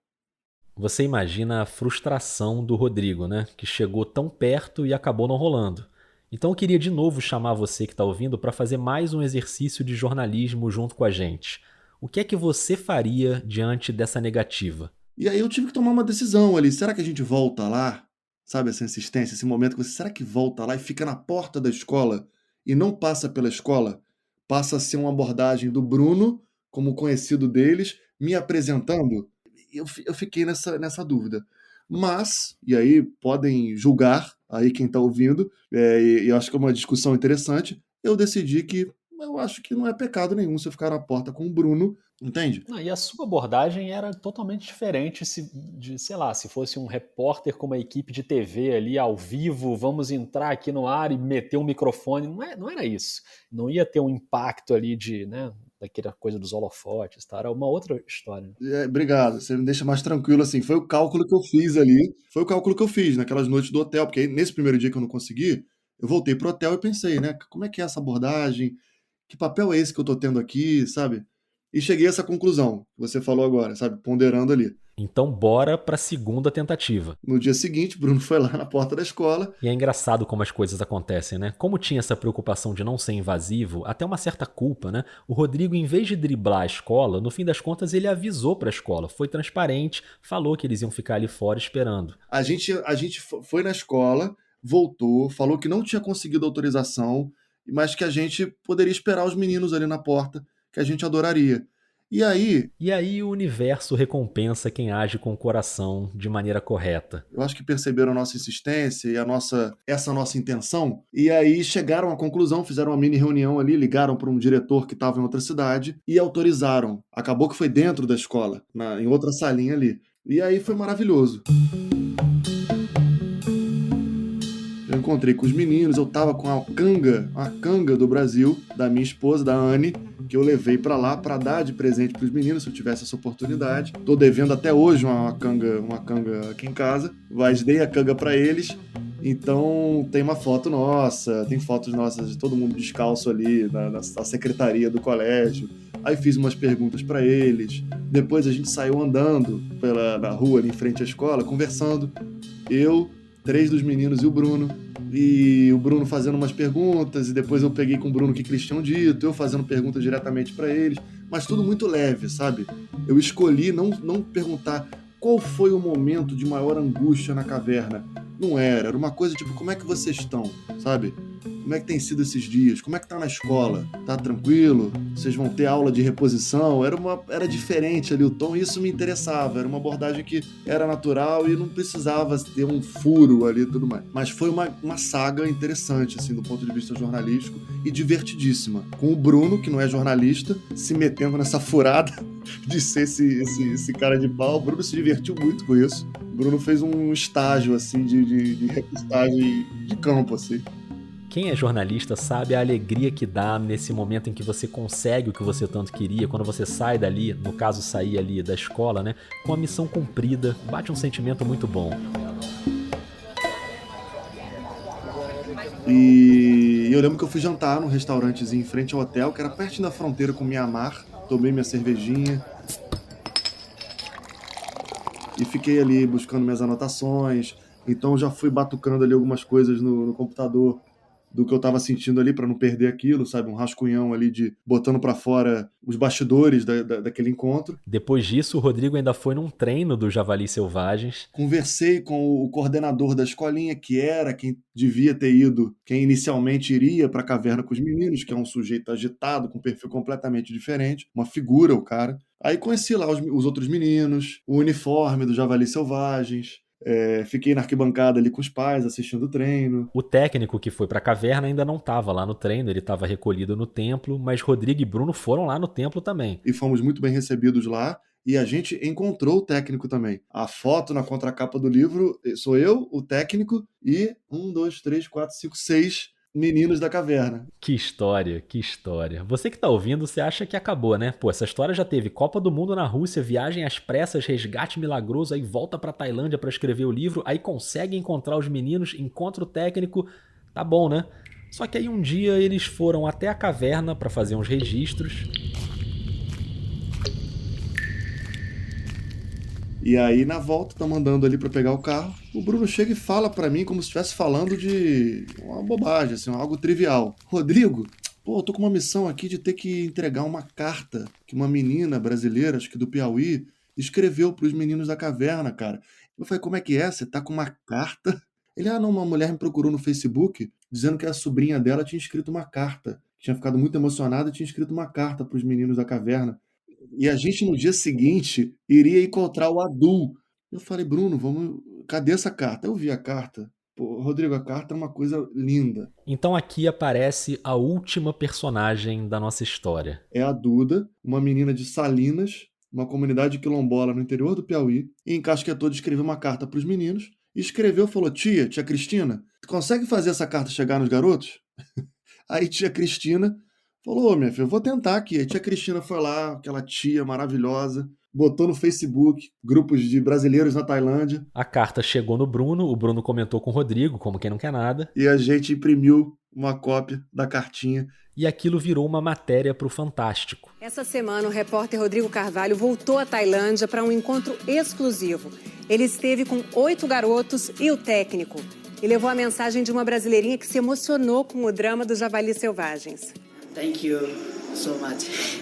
Você imagina a frustração do Rodrigo, né? Que chegou tão perto e acabou não rolando. Então eu queria de novo chamar você que está ouvindo para fazer mais um exercício de jornalismo junto com a gente. O que é que você faria diante dessa negativa? E aí eu tive que tomar uma decisão ali. Será que a gente volta lá? Sabe essa insistência, esse momento que você... Será que volta lá e fica na porta da escola e não passa pela escola? Passa a ser uma abordagem do Bruno, como conhecido deles, me apresentando? Eu fiquei nessa dúvida. Mas, e aí podem julgar, aí quem está ouvindo, e eu acho que é uma discussão interessante, eu decidi que eu acho que não é pecado nenhum se eu ficar na porta com o Bruno, entende? E a sua abordagem era totalmente diferente sei lá, se fosse um repórter com uma equipe de TV ali ao vivo, vamos entrar aqui no ar e meter um microfone, não era isso. Não ia ter um impacto ali daquela coisa dos holofotes, tá? Era uma outra história. Obrigado, você me deixa mais tranquilo, assim, foi o cálculo que eu fiz ali, naquelas noites do hotel, porque aí, nesse primeiro dia que eu não consegui, eu voltei pro hotel e pensei, né, como é que é essa abordagem, que papel é esse que eu tô tendo aqui, sabe? E cheguei a essa conclusão, que você falou agora, sabe, ponderando ali. Então bora pra segunda tentativa. No dia seguinte, Bruno foi lá na porta da escola. E é engraçado como as coisas acontecem, né? Como tinha essa preocupação de não ser invasivo, até uma certa culpa, né? O Rodrigo, em vez de driblar a escola, no fim das contas ele avisou pra escola, foi transparente, falou que eles iam ficar ali fora esperando. A gente foi na escola, voltou, falou que não tinha conseguido autorização, mas que a gente poderia esperar os meninos ali na porta, que a gente adoraria. E aí o universo recompensa quem age com o coração de maneira correta. Eu acho que perceberam a nossa insistência e essa nossa intenção, e aí chegaram à conclusão, fizeram uma mini reunião ali, ligaram para um diretor que estava em outra cidade e autorizaram. Acabou que foi dentro da escola, em outra salinha ali. E aí foi maravilhoso. Eu encontrei com os meninos, eu tava com a canga do Brasil, da minha esposa, da Anne, que eu levei pra lá pra dar de presente pros meninos, se eu tivesse essa oportunidade. Tô devendo até hoje uma canga aqui em casa, mas dei a canga pra eles. Então tem uma foto nossa, tem fotos nossas de todo mundo descalço ali na secretaria do colégio. Aí fiz umas perguntas pra eles. Depois a gente saiu andando na rua ali em frente à escola, conversando. Eu, 3 dos meninos e o Bruno fazendo umas perguntas, e depois eu peguei com o Bruno o que eles tinham dito, eu fazendo perguntas diretamente pra eles, mas tudo muito leve, sabe? Eu escolhi não perguntar qual foi o momento de maior angústia na caverna. Não era uma coisa tipo, como é que vocês estão, sabe? Como é que tem sido esses dias? Como é que tá na escola? Tá tranquilo? Vocês vão ter aula de reposição? Era diferente ali o tom, e isso me interessava. Era uma abordagem que era natural e não precisava ter um furo ali e tudo mais. Mas foi uma saga interessante, assim, do ponto de vista jornalístico, e divertidíssima. Com o Bruno, que não é jornalista, se metendo nessa furada de ser esse cara de pau. O Bruno se divertiu muito com isso. O Bruno fez um estágio, assim, de repostagem de campo, assim. Quem é jornalista sabe a alegria que dá nesse momento em que você consegue o que você tanto queria, quando você sai dali, no caso sair ali da escola, né, com a missão cumprida, bate um sentimento muito bom. E eu lembro que eu fui jantar num restaurantezinho em frente ao hotel, que era perto da fronteira com Mianmar, tomei minha cervejinha e fiquei ali buscando minhas anotações, então já fui batucando ali algumas coisas no computador do que eu tava sentindo ali, pra não perder aquilo, sabe? Um rascunhão ali botando pra fora os bastidores daquele encontro. Depois disso, o Rodrigo ainda foi num treino dos Javalis Selvagens. Conversei com o coordenador da escolinha, que era quem devia ter ido, quem inicialmente iria pra caverna com os meninos, que é um sujeito agitado, com um perfil completamente diferente, uma figura o cara. Aí conheci lá os outros meninos, o uniforme dos Javalis Selvagens. Fiquei na arquibancada ali com os pais, assistindo o treino. O técnico que foi pra caverna ainda não estava lá no treino, ele estava recolhido no templo, mas Rodrigo e Bruno foram lá no templo também. E fomos muito bem recebidos lá, e a gente encontrou o técnico também. A foto na contracapa do livro, sou eu, o técnico, e 1, 2, 3, 4, 5, 6 meninos da caverna. Que história, que história. Você que tá ouvindo, você acha que acabou, né? Pô, essa história já teve Copa do Mundo na Rússia, viagem às pressas, resgate milagroso, aí volta pra Tailândia pra escrever o livro, aí consegue encontrar os meninos, encontra o técnico, tá bom, né? Só que aí um dia eles foram até a caverna pra fazer uns registros. E aí, na volta, tá mandando ali pra pegar o carro, o Bruno chega e fala pra mim como se estivesse falando de uma bobagem, assim, algo trivial. Rodrigo, eu tô com uma missão aqui de ter que entregar uma carta que uma menina brasileira, acho que do Piauí, escreveu pros meninos da caverna, cara. Eu falei, como é que é? Você tá com uma carta? Ele, não, uma mulher me procurou no Facebook dizendo que a sobrinha dela tinha escrito uma carta. Tinha ficado muito emocionada e tinha escrito uma carta pros meninos da caverna. E a gente, no dia seguinte, iria encontrar o Abdul. Eu falei, Bruno, cadê essa carta? Eu vi a carta. Pô, Rodrigo, a carta é uma coisa linda. Então aqui aparece a última personagem da nossa história. É a Duda, uma menina de Salinas, uma comunidade quilombola no interior do Piauí, e encasquetou de escrever uma carta para os meninos, e escreveu, falou, tia Cristina, tu consegue fazer essa carta chegar nos garotos? Aí tia Cristina falou, minha filha, eu vou tentar aqui. A tia Cristina foi lá, aquela tia maravilhosa, botou no Facebook, grupos de brasileiros na Tailândia. A carta chegou no Bruno, o Bruno comentou com o Rodrigo, como quem não quer nada. E a gente imprimiu uma cópia da cartinha. E aquilo virou uma matéria para o Fantástico. Essa semana, o repórter Rodrigo Carvalho voltou à Tailândia para um encontro exclusivo. Ele esteve com 8 garotos e o técnico. E levou a mensagem de uma brasileirinha que se emocionou com o drama dos Javalis Selvagens. Thank you so much.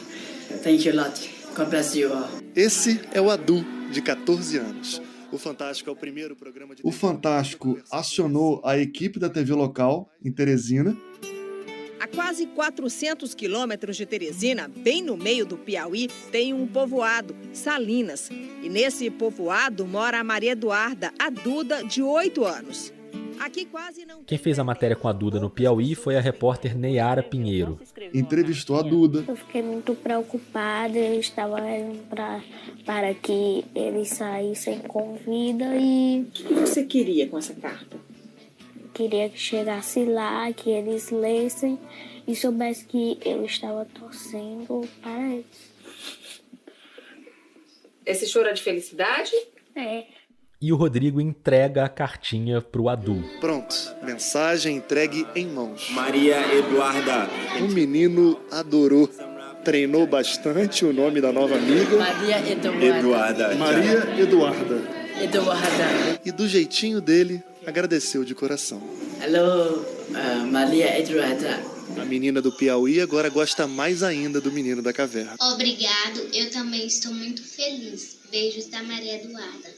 Thank you a lot. God bless you all. Esse é o Adu, de 14 anos. O Fantástico é o primeiro programa de... O Fantástico acionou a equipe da TV local, em Teresina, A quase 400 quilômetros de Teresina, bem no meio do Piauí, tem um povoado, Salinas. E nesse povoado mora a Maria Eduarda, a Duda, de 8 anos. Aqui quase não... Quem fez a matéria com a Duda no Piauí foi a repórter Neyara Pinheiro. Entrevistou a Duda. Eu fiquei muito preocupada, eu estava para que eles saíssem com vida e... O que você queria com essa carta? Queria que chegasse lá, que eles lessem e soubessem que eu estava torcendo para eles. Esse choro é de felicidade? É. E o Rodrigo entrega a cartinha pro Adu. Pronto, mensagem entregue em mãos. Maria Eduarda. O menino adorou. Treinou bastante o nome da nova amiga. Maria Eduarda. Maria Eduarda. Eduarda. E do jeitinho dele, agradeceu de coração. Alô, Maria Eduarda. A menina do Piauí agora gosta mais ainda do menino da caverna. Obrigado, eu também estou muito feliz. Beijos da Maria Eduarda.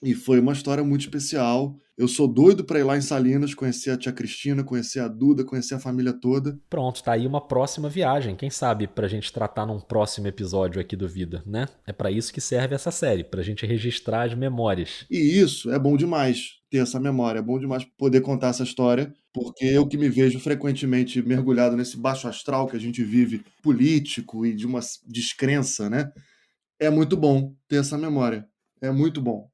E foi uma história muito especial. Eu sou doido pra ir lá em Salinas, conhecer a tia Cristina, conhecer a Duda, conhecer a família toda. Pronto, tá aí uma próxima viagem. Quem sabe pra gente tratar num próximo episódio aqui do Vida, né? É pra isso que serve essa série, pra gente registrar as memórias. E isso é bom demais, ter essa memória. É bom demais poder contar essa história, porque eu que me vejo frequentemente mergulhado nesse baixo astral que a gente vive, político e de uma descrença, né? É muito bom ter essa memória. É muito bom.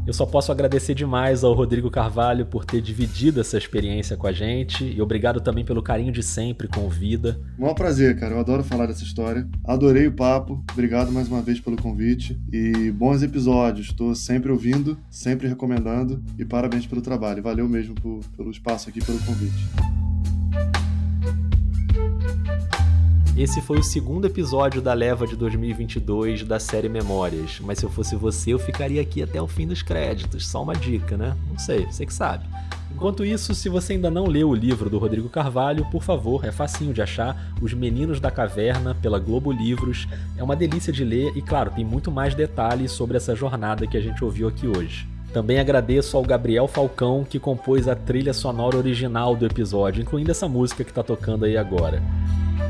Eu só posso agradecer demais ao Rodrigo Carvalho por ter dividido essa experiência com a gente e obrigado também pelo carinho de sempre com o Vida. Um prazer, cara. Eu adoro falar dessa história. Adorei o papo. Obrigado mais uma vez pelo convite e bons episódios. Estou sempre ouvindo, sempre recomendando e parabéns pelo trabalho. Valeu mesmo pelo espaço aqui, pelo convite. Esse foi o segundo episódio da leva de 2022 da série Memórias, mas se eu fosse você eu ficaria aqui até o fim dos créditos, só uma dica, né? Não sei, você que sabe. Enquanto isso, se você ainda não leu o livro do Rodrigo Carvalho, por favor, é facinho de achar, Os Meninos da Caverna, pela Globo Livros, é uma delícia de ler e, claro, tem muito mais detalhes sobre essa jornada que a gente ouviu aqui hoje. Também agradeço ao Gabriel Falcão, que compôs a trilha sonora original do episódio, incluindo essa música que tá tocando aí agora.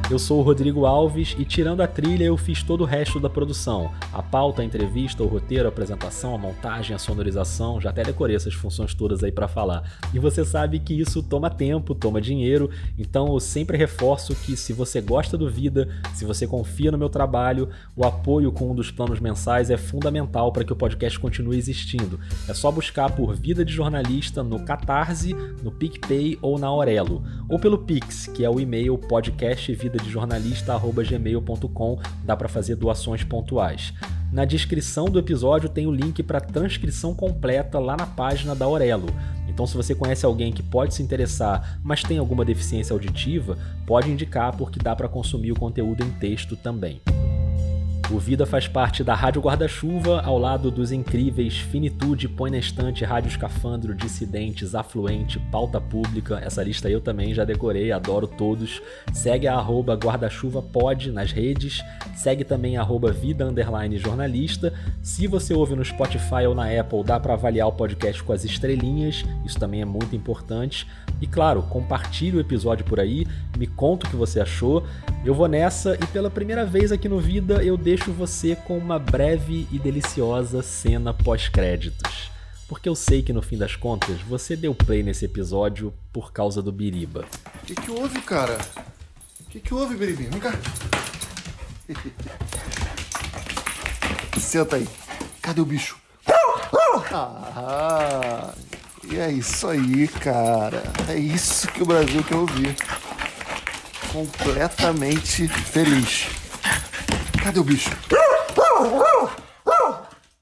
Eu sou o Rodrigo Alves e, tirando a trilha, eu fiz todo o resto da produção. A pauta, a entrevista, o roteiro, a apresentação, a montagem, a sonorização, já até decorei essas funções todas aí pra falar. E você sabe que isso toma tempo, toma dinheiro, então eu sempre reforço que se você gosta do Vida, se você confia no meu trabalho, o apoio com um dos planos mensais é fundamental para que o podcast continue existindo. É só buscar por Vida de Jornalista no Catarse, no PicPay ou na Aurelo. Ou pelo Pix, que é o e-mail podcastvidadejornalista@gmail.com, dá para fazer doações pontuais. Na descrição do episódio tem o link para transcrição completa lá na página da Aurelo. Então, se você conhece alguém que pode se interessar, mas tem alguma deficiência auditiva, pode indicar porque dá para consumir o conteúdo em texto também. O Vida faz parte da Rádio Guarda-Chuva, ao lado dos incríveis Finitude, Põe na Estante, Rádio Escafandro, Dissidentes, Afluente, Pauta Pública. Essa lista eu também já decorei, adoro todos. Segue a @guardachuvapod nas redes. Segue também a @vida_jornalista. Se você ouve no Spotify ou na Apple, dá para avaliar o podcast com as estrelinhas. Isso também é muito importante. E claro, compartilhe o episódio por aí, me conta o que você achou. Eu vou nessa e pela primeira vez aqui no Vida eu deixo você com uma breve e deliciosa cena pós-créditos. Porque eu sei que no fim das contas você deu play nesse episódio por causa do Biriba. O que houve, cara? O que houve, Biribinho? Vem cá. Senta aí. Cadê o bicho? Ah, e é isso aí, cara. É isso que o Brasil quer ouvir. Completamente feliz. Cadê o bicho?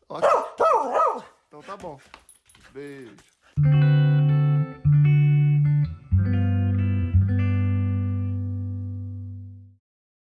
Ótimo. Então tá bom. Beijo.